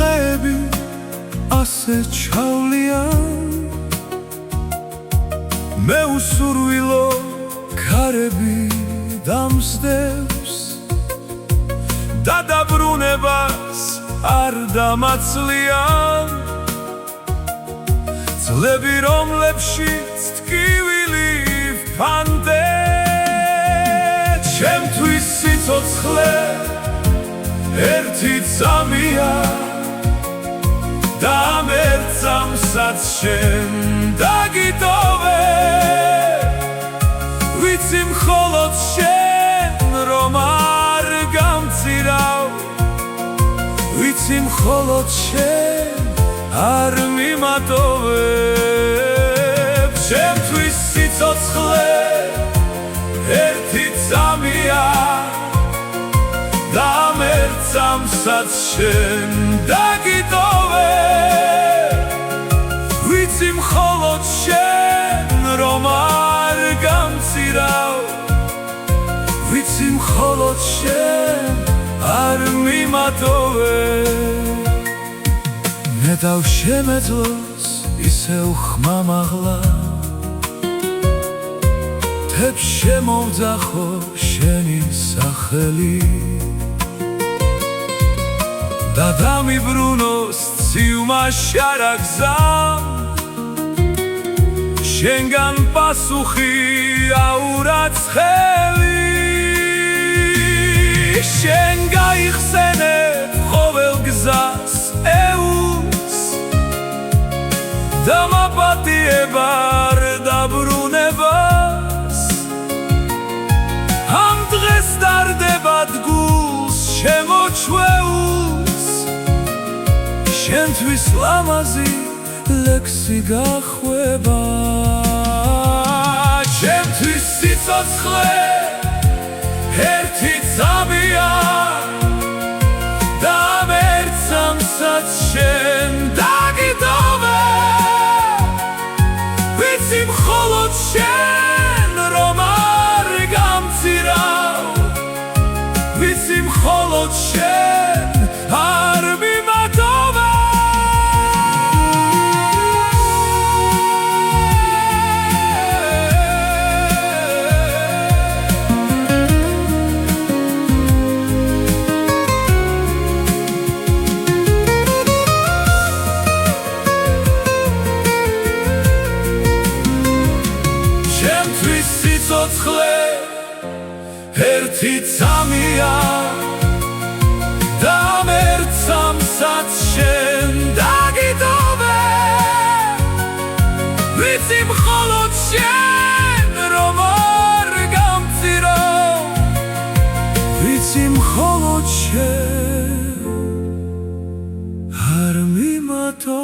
დღეები ასე ჩავლიან მე უსურვილო ქარები დამსდევს და დაბრუნებას არ დამაცლიან წლები რომლებშიც ტკივილი ვფანტე ჩემთვის სიცოცხლე ერთი წამია და ამ ერთ წამსაც შენ დაგიტოვე ვიცი მხოლოდ შენ რომ არ გამწირავ ვიცი მხოლოდ შენ არ მიმატოვებ ჩემთვის სიცოცხლე ერთი წამია და ამ ერთ წამსაც შენ დაგიტოვე ვიცი მხოლოდ შენ რომ არ გამწირავ ვიცი მხოლოდ შენ არ მიმატოვებ მე დავშემეძლოს ისევ ხმამაღლა თებს შემოვძახო შენი სახელი და დამიბრუნოს ციუმა შარაგზამ შენგან პასუხი აურაც ხელი შენ გაიხსენებ ყოველ გზას ეუს და მაპატიება არ დაბრუნებას ამ დღეს დარდებად გულს შემოჩვეულს შენთვის ლამაზი ლექსი გახვება ჩემთვის სიცოცხლე ერთი წამია და ამ ერთ წამსაც შენ დაგიტოვე ვიცი მხოლოდ შენ რომ არ გამწირავ ვიცი მხოლოდ შენ არ მიმატოვე ჩემთვის სიცოცხლე ერთი წამია და ამ ერთ წამსაც შენ დაგიტოვე ვიცი მხოლოდ შენ რომ არ გამწირავ ვიცი მხოლოდ შენ არ მიმატოვებ